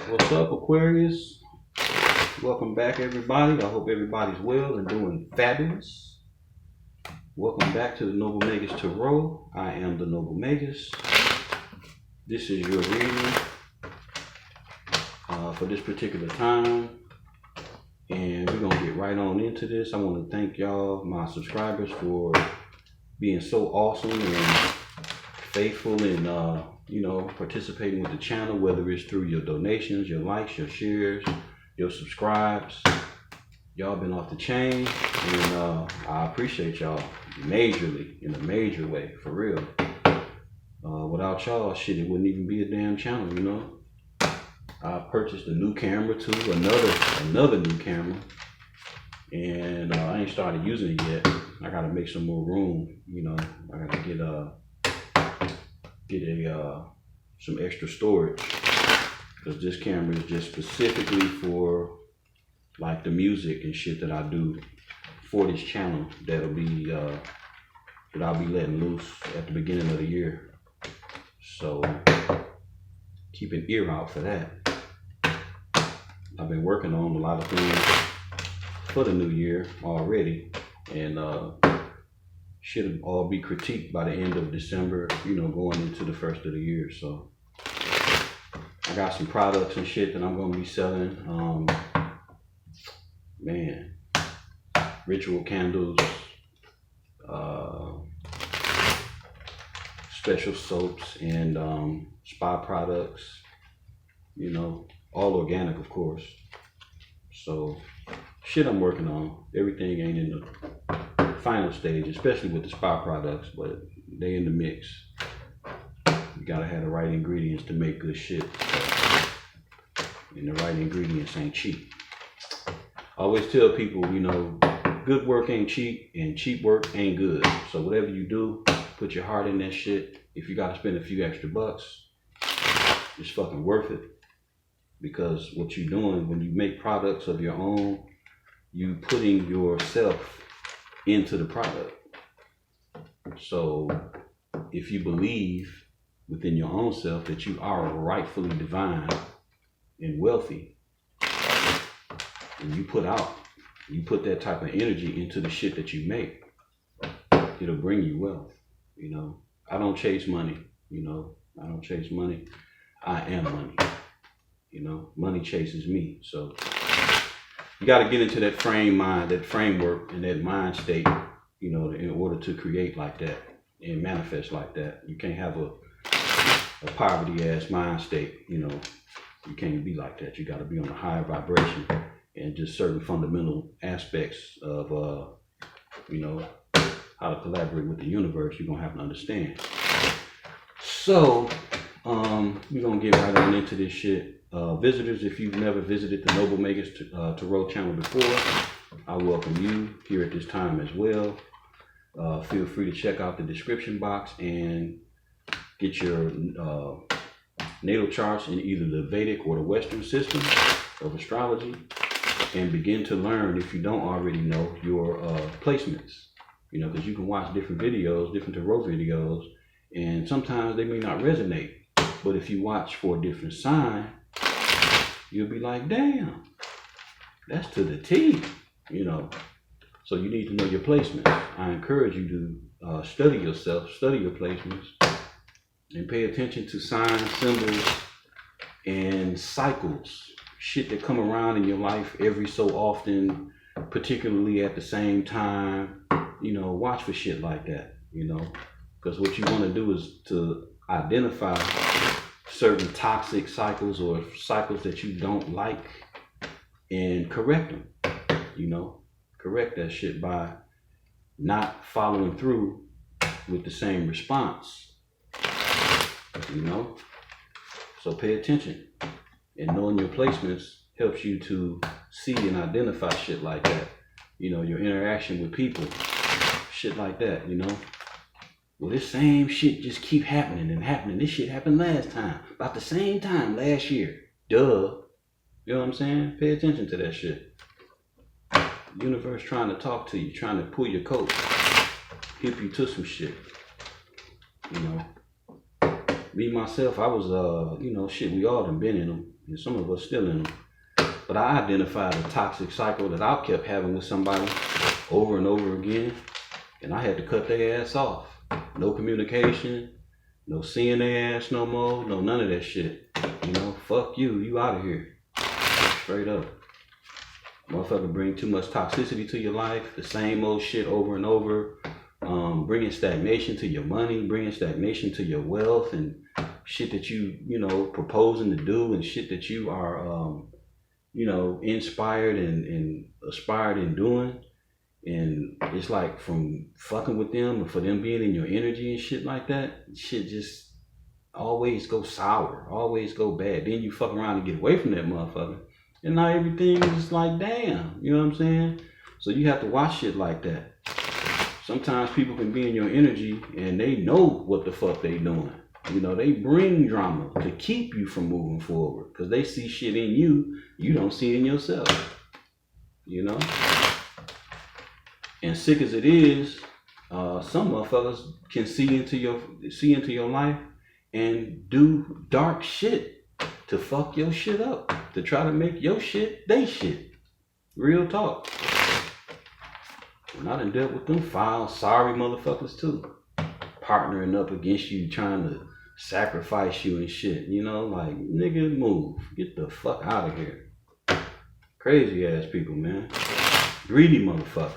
What's up, Aquarius? Welcome back, everybody. I hope everybody's well and doing fabulous. Welcome back to the Noble Magus Tarot. I am the Noble Magus. This is your reading for this particular time. And we're going to get right on into this. I want to thank y'all, my subscribers, for being so awesome and faithful and participating with the channel, whether it's through your donations, your likes, your shares, your subscribes. Y'all been off the chain, and I appreciate y'all majorly, in a major way, for real. Without y'all, shit, it wouldn't even be a damn channel, you know. I purchased a new camera too, another new camera, and I ain't started using it yet. I gotta make some more room, you know. I gotta get some extra storage, because this camera is just specifically for like the music and shit that I do for this channel. That I'll be letting loose at the beginning of the year. So keep an ear out for that. I've been working on a lot of things for the new year already, and should all be critiqued by the end of December, you know, going into the first of the year. So I got some products and shit that I'm going to be selling. Man, ritual candles, special soaps, and spa products, you know, all organic, of course. So shit I'm working on. Everything ain't in the final stage, especially with the spa products, but they in the mix. You gotta have the right ingredients to make good shit. And the right ingredients ain't cheap. I always tell people, you know, good work ain't cheap and cheap work ain't good. So whatever you do, put your heart in that shit. If you gotta spend a few extra bucks, it's fucking worth it. Because what you're doing when you make products of your own, you putting yourself into the product. So if you believe within your own self that you are rightfully divine and wealthy, and you put that type of energy into the shit that you make, it'll bring you wealth. You know, I don't chase money, you know, I don't chase money. I am money. You know, money chases me. So you got to get into that mind, that framework, and that mind state, you know, in order to create like that and manifest like that. You can't have a poverty ass mind state, you know. You can't be like that. You got to be on a higher vibration, and just certain fundamental aspects of, you know, how to collaborate with the universe. You're going to have to understand. So we're going to get right on into this shit. Visitors, if you've never visited the Noble Magus Tarot Channel before, I welcome you here at this time as well. Feel free to check out the description box and get your natal charts in either the Vedic or the Western system of astrology, and begin to learn, if you don't already know, your placements. You know, because you can watch different videos, different tarot videos, and sometimes they may not resonate. But if you watch for a different sign, you'll be like, damn, that's to the T, you know. So you need to know your placements. I encourage you to study yourself, study your placements, and pay attention to signs, symbols, and cycles. Shit that come around in your life every so often, particularly at the same time. You know, watch for shit like that, you know. Because what you want to do is to identify certain toxic cycles or cycles that you don't like and correct them, you know. Correct that shit by not following through with the same response, you know. So pay attention, and knowing your placements helps you to see and identify shit like that, you know, your interaction with people, shit like that, you know. Well, this same shit just keep happening and happening. This shit happened last time, about the same time last year. Duh. You know what I'm saying? Pay attention to that shit. Universe trying to talk to you, trying to pull your coat, hip you to some shit. You know. Me, myself, I was, you know, shit, we all done been in them. And some of us still in them. But I identified a toxic cycle that I kept having with somebody over and over again. And I had to cut their ass off. No communication, no seeing their ass no more, no none of that shit. You know, fuck you, you out of here. Straight up. Motherfucker bring too much toxicity to your life, the same old shit over and over. Bringing stagnation to your money, bringing stagnation to your wealth, and shit that you know, proposing to do, and shit that you are, you know, inspired and aspired in doing. And it's like from fucking with them, or for them being in your energy and shit like that, shit just always go sour, always go bad. Then you fuck around and get away from that motherfucker, and now everything is like, damn, you know what I'm saying? So you have to watch shit like that. Sometimes people can be in your energy and they know what the fuck they doing. You know, they bring drama to keep you from moving forward because they see shit in you you don't see in yourself. You know? And sick as it is, some motherfuckers can see into your life and do dark shit to fuck your shit up, to try to make your shit they shit. Real talk. And I done dealt with them foul, sorry motherfuckers too. Partnering up against you, trying to sacrifice you and shit. You know, like, nigga, move. Get the fuck out of here. Crazy ass people, man. Greedy motherfuckers.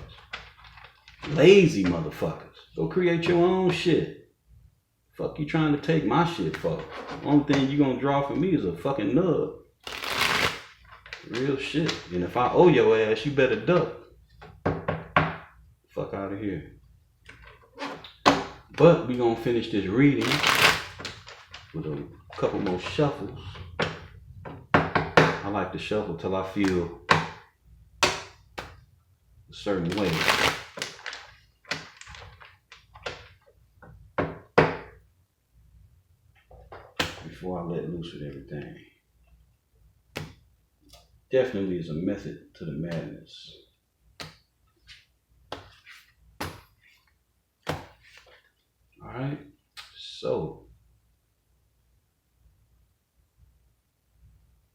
Lazy motherfuckers. Go create your own shit. Fuck you trying to take my shit for? The only thing you gonna draw from me is a fucking nub. Real shit. And if I owe your ass, you better duck. Fuck out of here. But we gonna finish this reading with a couple more shuffles. I like to shuffle till I feel a certain way. Before I let loose with everything. Definitely is a method to the madness. Alright, so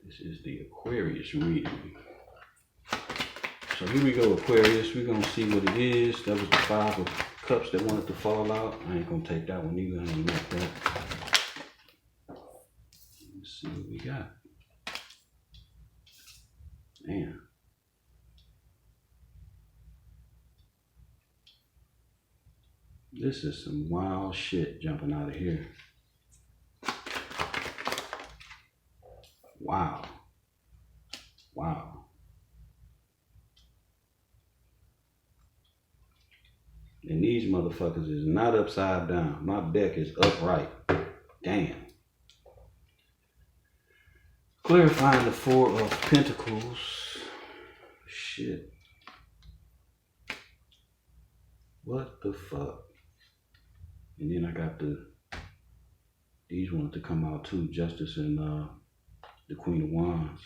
this is the Aquarius reading. So here we go, Aquarius. We're going to see what it is. That was the 5 of Cups that wanted to fall out. I ain't going to take that one either. I ain't like that. Let's see what we got. Man. This is some wild shit jumping out of here. Wow. Wow. And these motherfuckers is not upside down. My deck is upright. Damn. Clarifying the 4 of Pentacles. Shit. What the fuck? And then I got these wanted to come out too. Justice and the Queen of Wands.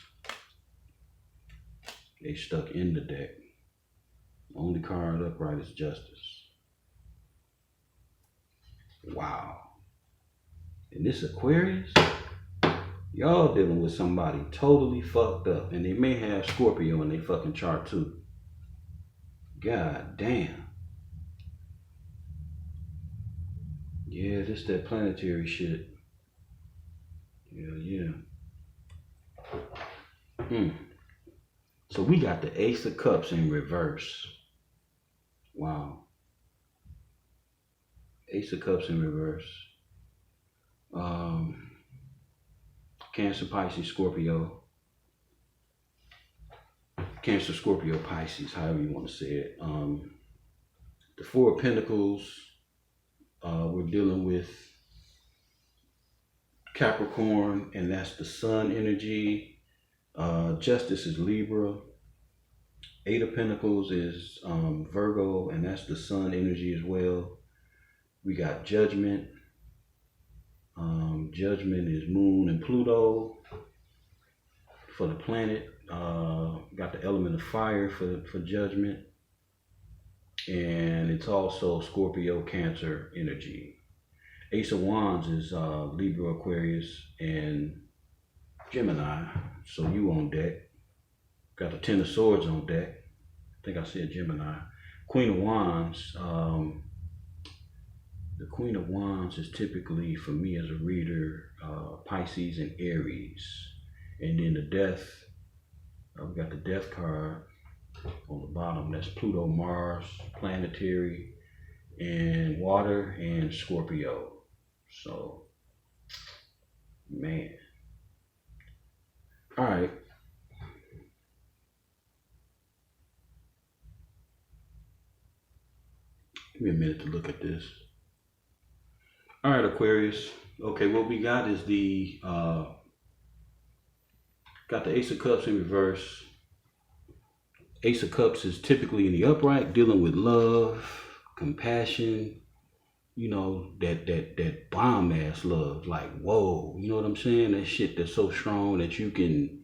They stuck in the deck. The only card upright is Justice. Wow. And this Aquarius, y'all dealing with somebody totally fucked up. And they may have Scorpio in their fucking chart too. God damn. Yeah, this that planetary shit. Yeah. So we got the Ace of Cups in reverse. Wow. Ace of Cups in reverse. Cancer, Pisces, Scorpio. Cancer, Scorpio, Pisces, however you want to say it. The 4 of Pentacles. We're dealing with Capricorn, and that's the Sun energy. Justice is Libra. 8 of Pentacles is Virgo, and that's the Sun energy as well. We got Judgment. Judgment is Moon and Pluto for the planet. Got the element of fire for Judgment. And it's also Scorpio, Cancer energy. Ace of Wands is Libra, Aquarius, and Gemini. So you on deck. Got the Ten of Swords on deck. I think I said Gemini. Queen of Wands. The Queen of Wands is typically, for me as a reader, Pisces and Aries. And then the Death, we got the Death card on the bottom. That's Pluto, Mars, planetary, and water, and Scorpio. So, man. All right. Give me a minute to look at this. All right, Aquarius. Okay, what we got is the got the Ace of Cups in reverse. Ace of Cups is typically in the upright, dealing with love, compassion, you know, that bomb ass love. Like, whoa, you know what I'm saying? That shit that's so strong that you can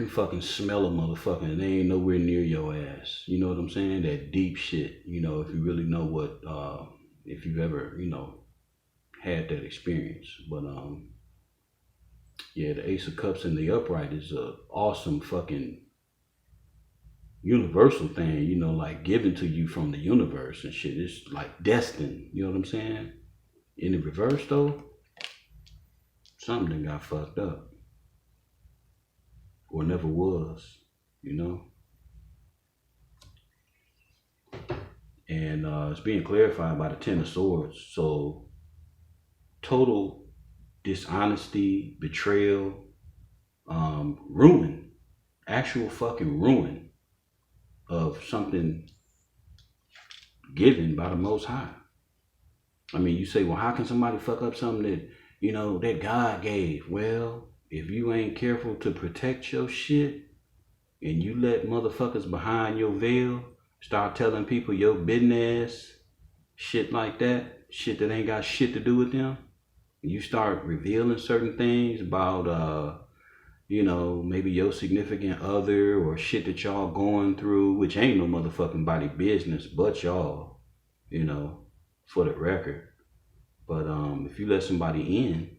fucking smell a motherfucker and they ain't nowhere near your ass. You know what I'm saying? That deep shit, you know, if you really know what, if you've ever, you know, had that experience. But yeah, the Ace of Cups in the upright is a awesome fucking universal thing, you know, like given to you from the universe and shit. It's like destined, you know what I'm saying? In the reverse though, something got fucked up. Or never was, you know? And it's being clarified by the Ten of Swords. So total dishonesty, betrayal, ruin, actual fucking ruin of something given by the Most High. I mean, you say, well, how can somebody fuck up something that, you know, that God gave? Well, if you ain't careful to protect your shit and you let motherfuckers behind your veil start telling people your business, shit like that, shit that ain't got shit to do with them, you start revealing certain things about, you know, maybe your significant other or shit that y'all going through, which ain't no motherfucking body business but y'all, you know, for the record. But if you let somebody in,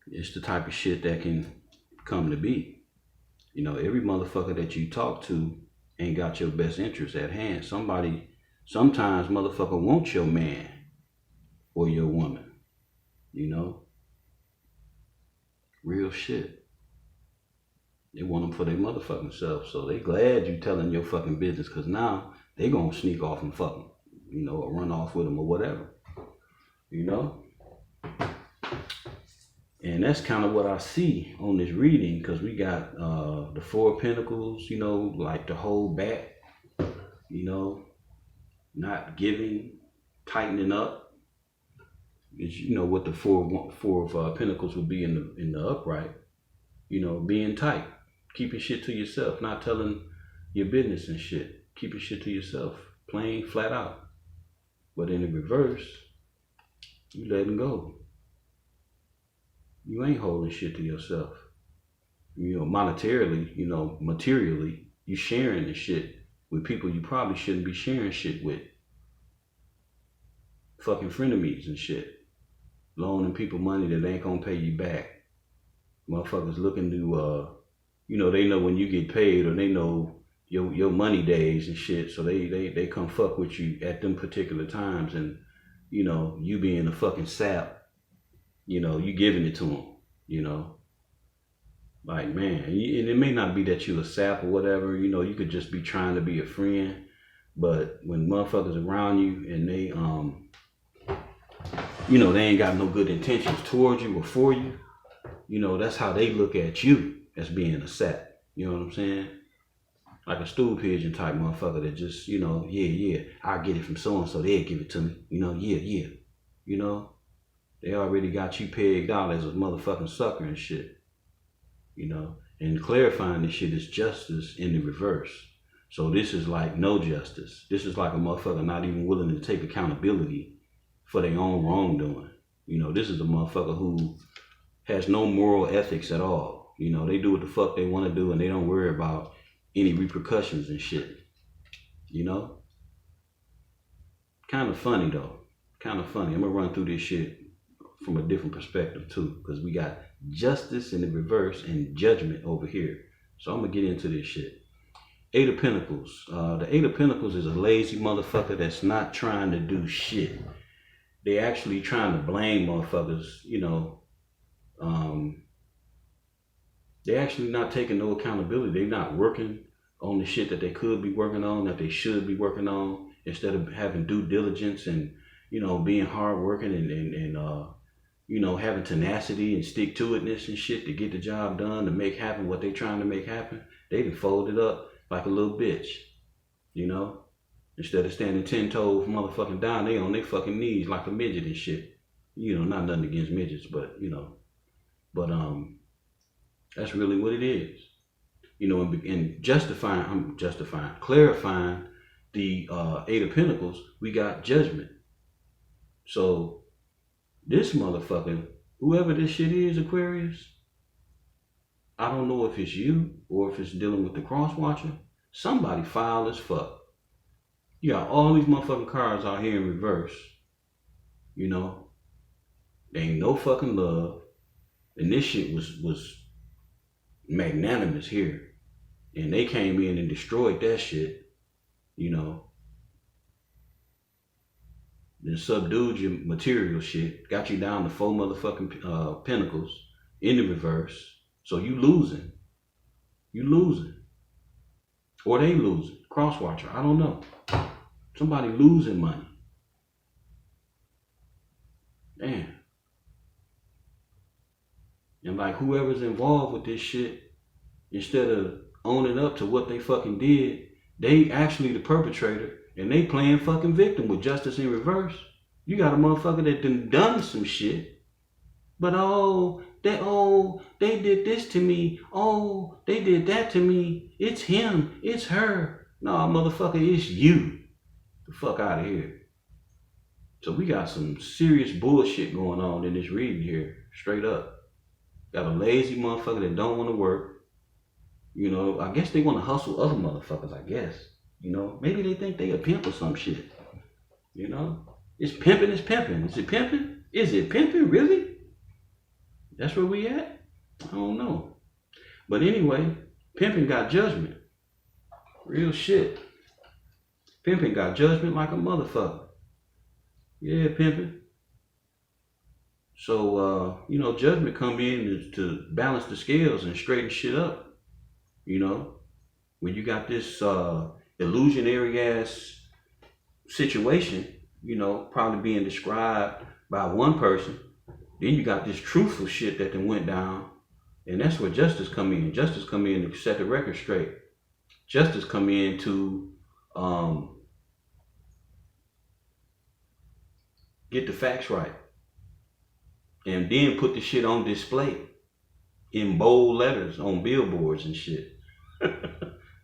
it's the type of shit that can come to be. You know, every motherfucker that you talk to ain't got your best interest at hand. Sometimes motherfucker wants your man or your woman, you know? Real shit. They want them for their motherfucking self. So they glad you telling your fucking business, because now they gonna sneak off and fuck them, you know, or run off with them or whatever, you know? And that's kind of what I see on this reading, because we got the Four of Pentacles, you know, like to hold back, you know, not giving, tightening up. Is, you know, what the four of Pentacles would be in the upright, you know, being tight, keeping shit to yourself, not telling your business and shit, keeping shit to yourself, plain flat out. But in the reverse, you letting go. You ain't holding shit to yourself. You know, monetarily, you know, materially, you sharing the shit with people you probably shouldn't be sharing shit with. Fucking frenemies and shit. Loaning people money that ain't gonna pay you back. Motherfuckers looking to, you know, they know when you get paid, or they know your money days and shit, so they come fuck with you at them particular times, and, you know, you being a fucking sap, you know, you giving it to them, you know. Like, man, and it may not be that you a sap or whatever, you know, you could just be trying to be a friend, but when motherfuckers around you and they, you know, they ain't got no good intentions towards you or for you, you know, that's how they look at you, as being a sap. You know what I'm saying? Like a stool pigeon type motherfucker that just, you know, yeah, I'll get it from so-and-so, they'll give it to me. You know, yeah. You know, they already got you pegged out as a motherfucking sucker and shit. You know, and clarifying this shit is justice in the reverse. So this is like no justice. This is like a motherfucker not even willing to take accountability for their own wrongdoing. You know, this is a motherfucker who has no moral ethics at all. You know, they do what the fuck they want to do and they don't worry about any repercussions and shit. You know? Kind of funny though. Kind of funny. I'm gonna run through this shit from a different perspective too, because we got justice in the reverse and judgment over here. So I'm gonna get into this shit. Eight of Pentacles. The Eight of Pentacles is a lazy motherfucker that's not trying to do shit. They actually trying to blame motherfuckers, you know. They actually not taking no accountability. They not working on the shit that they could be working on, that they should be working on, instead of having due diligence and, you know, being hardworking and you know, having tenacity and stick to itness and shit to get the job done, to make happen what they trying to make happen. They done folded up like a little bitch, you know. Instead of standing 10 toes motherfucking down, they on their fucking knees like a midget and shit. You know, not nothing against midgets, but you know, but that's really what it is. You know, and clarifying the Eight of Pentacles, we got judgment. So this motherfucker, whoever this shit is, Aquarius, I don't know if it's you or if it's dealing with the cross watcher. Somebody foul as fuck. You got all these motherfucking cards out here in reverse. You know, there ain't no fucking love. And this shit was magnanimous here. And they came in and destroyed that shit, you know. Then subdued your material shit, got you down to 4 motherfucking pentacles in the reverse. So you losing. You losing. Or they losing. Crosswatcher, I don't know. Somebody losing money. Damn. And like whoever's involved with this shit, instead of owning up to what they fucking did, they actually the perpetrator and they playing fucking victim with justice in reverse. You got a motherfucker that done some shit, but they did this to me. Oh, they did that to me. It's him. It's her. Nah, motherfucker, it's you. The fuck out of here. So we got some serious bullshit going on in this reading here, straight up. Got a lazy motherfucker that don't want to work. You know, I guess they want to hustle other motherfuckers, I guess. You know, maybe they think they a pimp or some shit. You know, it's pimping, it's pimping. Is it pimping? Is it pimping, really? That's where we at? I don't know. But anyway, pimping got judgment. Real shit. Pimping got judgment like a motherfucker. Yeah, pimping. So, you know, judgment come in to balance the scales and straighten shit up. You know, when you got this illusionary ass situation, you know, probably being described by one person, then you got this truthful shit that then went down, and that's where justice come in. Justice come in to set the record straight. Justice come in to get the facts right, and then put the shit on display in bold letters on billboards and shit.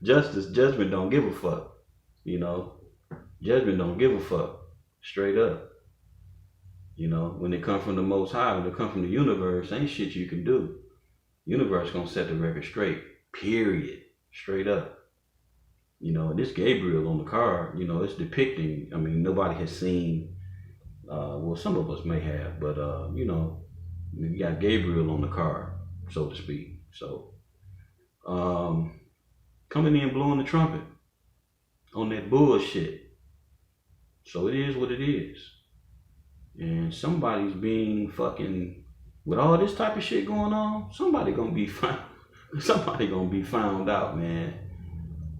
Judgment don't give a fuck. You know, judgment don't give a fuck. Straight up. You know, when it come from the Most High, when it come from the universe, ain't shit you can do. Universe gonna set the record straight. Period. Straight up. You know, this Gabriel on the card, you know, it's depicting, I mean, nobody has seen, well, some of us may have, but, you know, you got Gabriel on the card, so to speak. So, coming in blowing the trumpet on that bullshit. So it is what it is. And somebody's being fucking, with all this type of shit going on, somebody gonna be found out, man.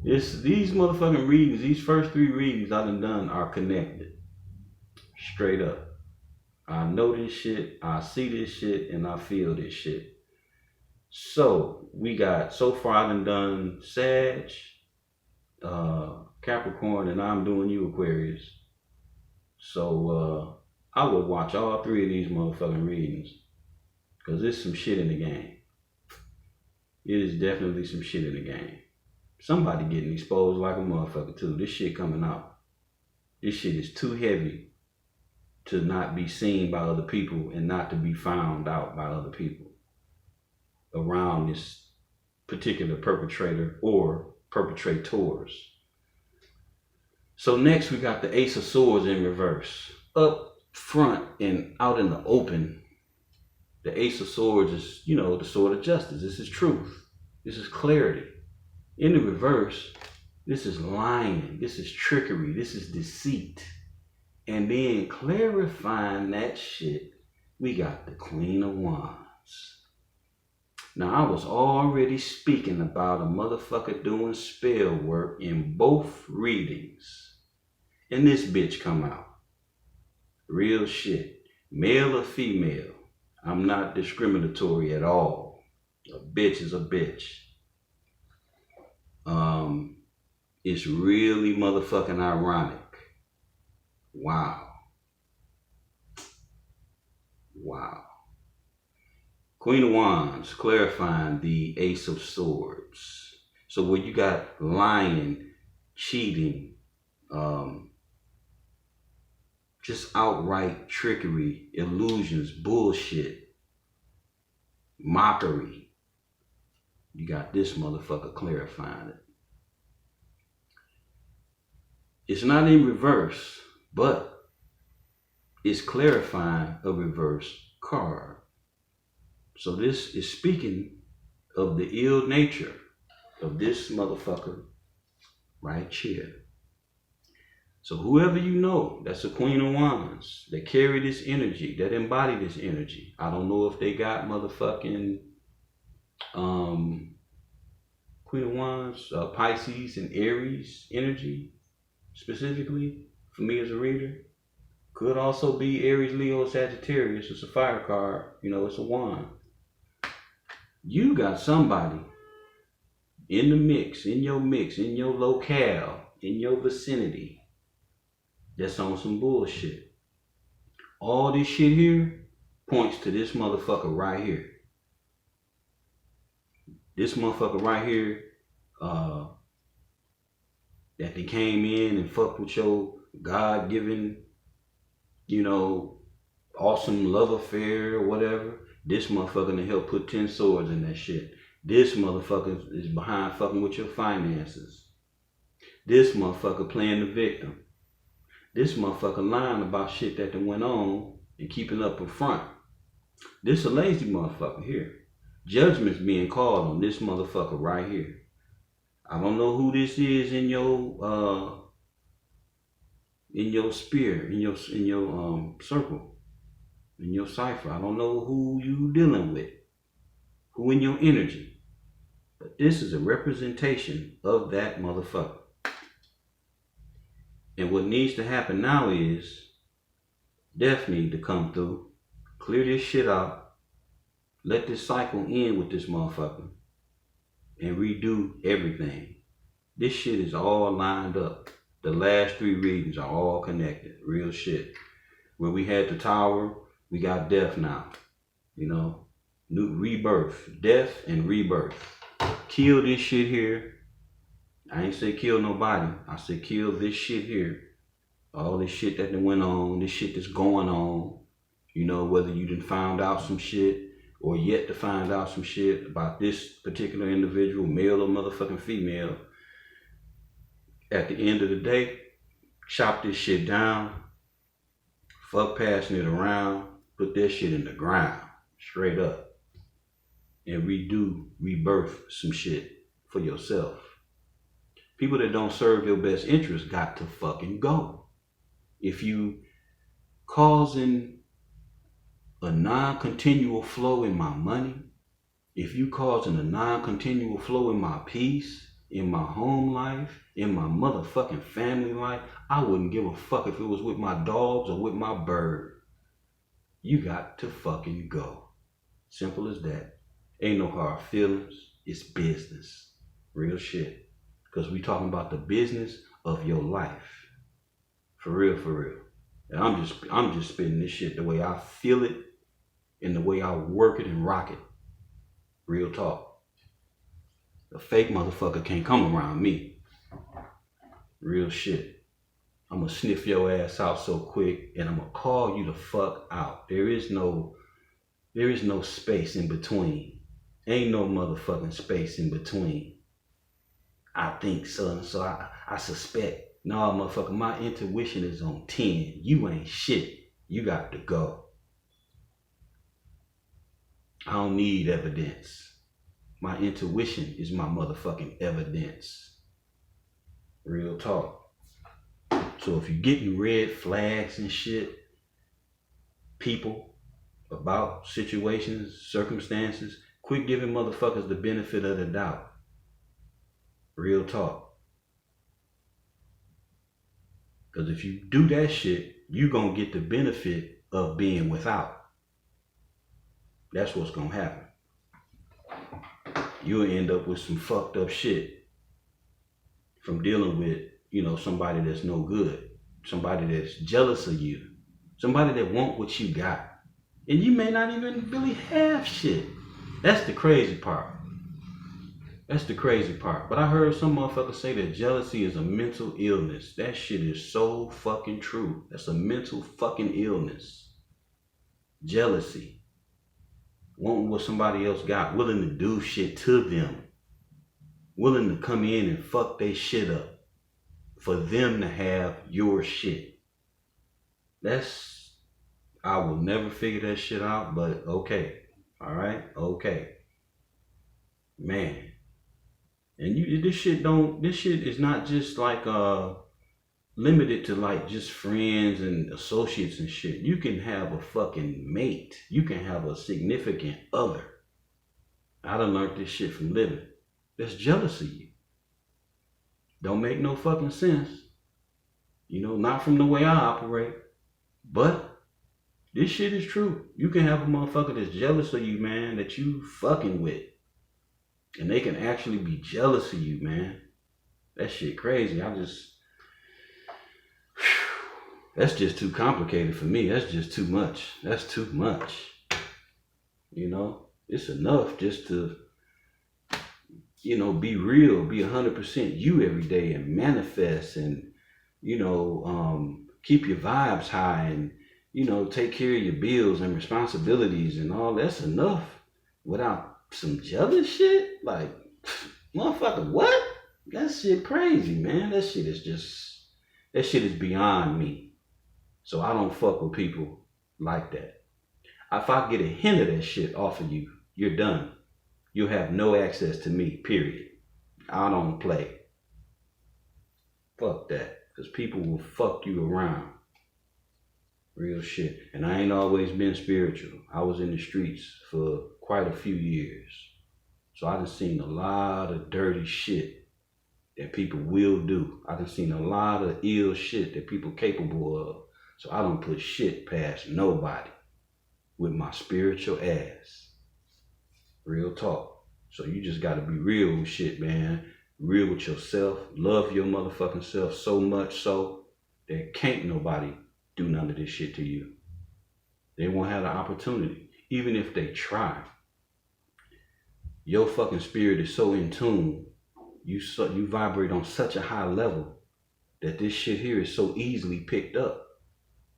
These motherfucking readings, these first 3 readings I done are connected. Straight up. I know this shit, I see this shit, and I feel this shit. So we got, so far I done Sag, Capricorn, and I'm doing you, Aquarius. So I would watch all 3 of these motherfucking readings, because there's some shit in the game. It is definitely some shit in the game. Somebody getting exposed like a motherfucker too. This shit coming out. This shit is too heavy to not be seen by other people and not to be found out by other people around this particular perpetrator or perpetrators. So next we got the Ace of Swords in reverse. Up front and out in the open The Ace of Swords is, you know, the sword of justice. This is truth. This is clarity. In the reverse, this is lying. This is trickery. This is deceit. And then clarifying that shit, we got the Queen of Wands. Now, I was already speaking about a motherfucker doing spell work in both readings. And this bitch come out. Real shit. Male or female. I'm not discriminatory at all. A bitch is a bitch. It's really motherfucking ironic. Wow. Wow. Queen of Wands, clarifying the Ace of Swords. So where you got lying, cheating, just outright trickery, illusions, bullshit, mockery. You got this motherfucker clarifying it. It's not in reverse, but it's clarifying a reverse card. So this is speaking of the ill nature of this motherfucker right here. So whoever you know, that's a Queen of Wands, that carry this energy, that embody this energy. I don't know if they got motherfucking Queen of Wands, Pisces and Aries energy specifically for me as a reader. Could also be Aries, Leo, Sagittarius. It's a fire card. You know, it's a wand. You got somebody in the mix, in your locale, in your vicinity that's on some bullshit. All this shit here points to this motherfucker right here. This motherfucker right here that they came in and fucked with your God-given, you know, awesome love affair or whatever. This motherfucker gonna help put 10 swords in that shit. This motherfucker is behind fucking with your finances. This motherfucker playing the victim. This motherfucker lying about shit that done went on and keeping up in front. This a lazy motherfucker here. Judgment's being called on this motherfucker right here. I don't know who this is in your sphere, in your circle, in your cipher. I don't know who you dealing with, who in your energy. But this is a representation of that motherfucker. And what needs to happen now is death need to come through, clear this shit out, let this cycle end with this motherfucker, and redo everything. This shit is all lined up. The last 3 readings are all connected. Real shit. Where we had the tower, we got death now. You know, new rebirth, death and rebirth. Kill this shit here. I ain't say kill nobody. I said kill this shit here. All this shit that done went on, this shit that's going on. You know, whether you done found out some shit or yet to find out some shit about this particular individual, male or motherfucking female. At the end of the day, chop this shit down, fuck passing it around, put that shit in the ground, straight up, and rebirth some shit for yourself. People that don't serve your best interest got to fucking go. If you causing a non-continual flow in my money, if you causing a non-continual flow in my peace, in my home life, in my motherfucking family life, I wouldn't give a fuck if it was with my dogs or with my bird. You got to fucking go. Simple as that. Ain't no hard feelings. It's business. Real shit. Because we talking about the business of your life. For real, for real. And I'm just spitting this shit the way I feel it and the way I work it and rock it. Real talk. A fake motherfucker can't come around me. Real shit. I'm gonna sniff your ass out so quick and I'm gonna call you the fuck out. There is no space in between. Ain't no motherfucking space in between. I think so and so. I suspect. No, motherfucker, my intuition is on 10. You ain't shit. You got to go. I don't need evidence. My intuition is my motherfucking evidence. Real talk. So if you're getting red flags and shit, people, about situations, circumstances, quit giving motherfuckers the benefit of the doubt. Real talk. Because if you do that shit, you gonna get the benefit of being without. That's what's gonna happen. You'll end up with some fucked up shit from dealing with, you know, somebody that's no good, somebody that's jealous of you, somebody that want what you got, and you may not even really have shit. That's the crazy part. That's the crazy part. But I heard some motherfuckers say that jealousy is a mental illness. That shit is so fucking true. That's a mental fucking illness. Jealousy. Wanting what somebody else got, willing to do shit to them, willing to come in and fuck they shit up for them to have your shit. I will never figure that shit out, but okay. All right, okay. Man. And this shit is not just like limited to like just friends and associates and shit. You can have a fucking mate. You can have a significant other. I done learned this shit from living. That's jealous of you. Don't make no fucking sense. You know, not from the way I operate. But this shit is true. You can have a motherfucker that's jealous of you, man, that you fucking with. And they can actually be jealous of you, man. That shit crazy. That's just too complicated for me. That's just too much. That's too much. You know, it's enough just to, you know, be real, be 100% you every day and manifest and, you know, keep your vibes high and, you know, take care of your bills and responsibilities and all. That's enough without some jealous shit. Like, motherfucker, what? That shit crazy, man. That shit is beyond me. So I don't fuck with people like that. If I get a hint of that shit off of you, you're done. You'll have no access to me, period. I don't play. Fuck that. Because people will fuck you around. Real shit. And I ain't always been spiritual. I was in the streets for quite a few years. So I done seen a lot of dirty shit that people will do. I done seen a lot of ill shit that people capable of. So I don't put shit past nobody with my spiritual ass. Real talk. So you just gotta be real with shit, man. Real with yourself. Love your motherfucking self so much so that can't nobody do none of this shit to you. They won't have the opportunity. Even if they try. Your fucking spirit is so in tune. You vibrate on such a high level that this shit here is so easily picked up.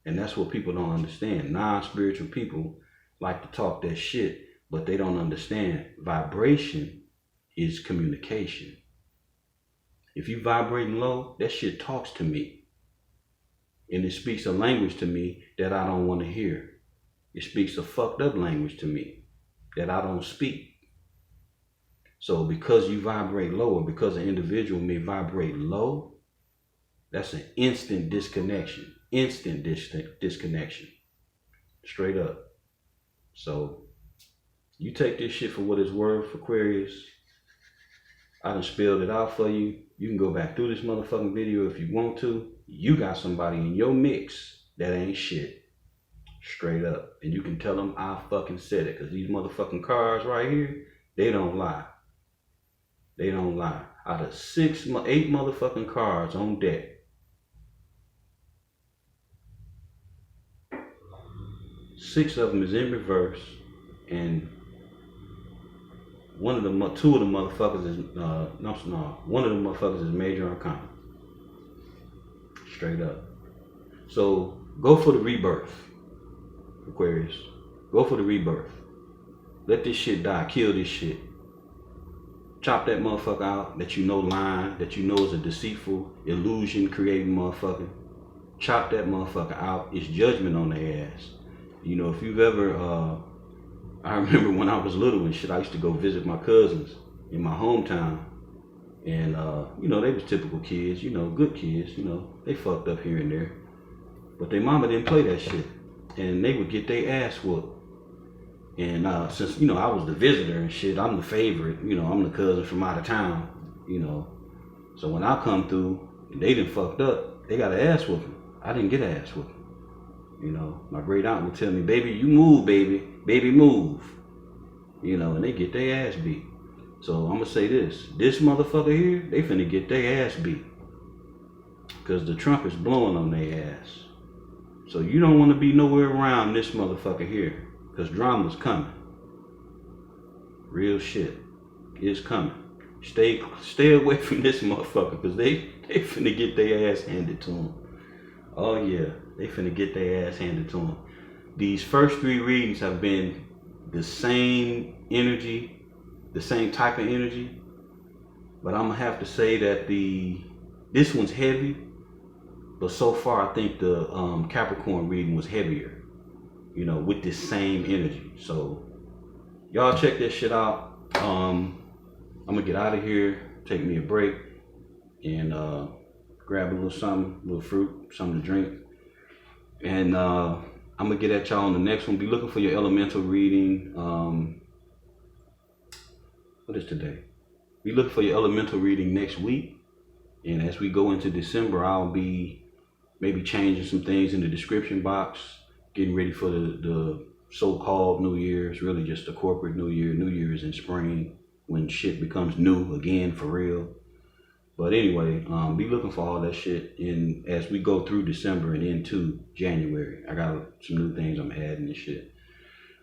And that's what people don't understand. Non-spiritual people like to talk that shit, but they don't understand. Vibration is communication. If you vibrating low, that shit talks to me. And it speaks a language to me that I don't want to hear. It speaks a fucked up language to me that I don't speak. So because you vibrate low, or because an individual may vibrate low, that's an instant disconnection. Instant disconnection. Straight up. So you take this shit for what it's worth, Aquarius. I done spelled it out for you. You can go back through this motherfucking video if you want to. You got somebody in your mix that ain't shit. Straight up. And you can tell them I fucking said it. Because these motherfucking cards right here, they don't lie. They don't lie. Out of 8 motherfucking cards on deck, 6 of them is in reverse, and two of the motherfuckers is one of the motherfuckers is major arcana. Straight up. So go for the rebirth, Aquarius. Go for the rebirth. Let this shit die. Kill this shit. Chop that motherfucker out that you know lying, that you know is a deceitful, illusion creating motherfucker. Chop that motherfucker out. It's judgment on their ass. You know, if you've ever I remember when I was little and shit, I used to go visit my cousins in my hometown. And, you know, they was typical kids, you know, good kids, you know, they fucked up here and there. But their mama didn't play that shit. And they would get their ass whooped. And since, you know, I was the visitor and shit, I'm the favorite, you know, I'm the cousin from out of town, you know. So when I come through and they done fucked up, they got an ass whooping. I didn't get an ass whooping. You know, my great aunt would tell me, baby, you move, baby. Baby, move. You know, and they get their ass beat. So I'm gonna say this motherfucker here, they finna get their ass beat. Cause the trumpet's blowing on their ass. So you don't wanna be nowhere around this motherfucker here. Cause drama's coming. Real shit. It's coming. Stay away from this motherfucker, cause they finna get their ass handed to them. Oh yeah, they finna get their ass handed to them. These first 3 readings have been the same energy, the same type of energy, but I'm gonna have to say that this one's heavy, but so far I think the Capricorn reading was heavier, you know, with this same energy. So y'all check this shit out. I'm gonna get out of here, take me a break, and grab a little something, a little fruit, something to drink, and I'm gonna get at y'all on the next one. Be looking for your elemental reading. What is today? Be looking for your elemental reading next week. And as we go into December, I'll be maybe changing some things in the description box, getting ready for the so-called New Year's, really just the corporate New Year. New Year's in spring when shit becomes new again for real. But anyway, be looking for all that shit in as we go through December and into January. I got some new things I'm adding and shit.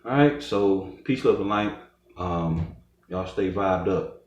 All right, so peace, love, and light. Y'all stay vibed up.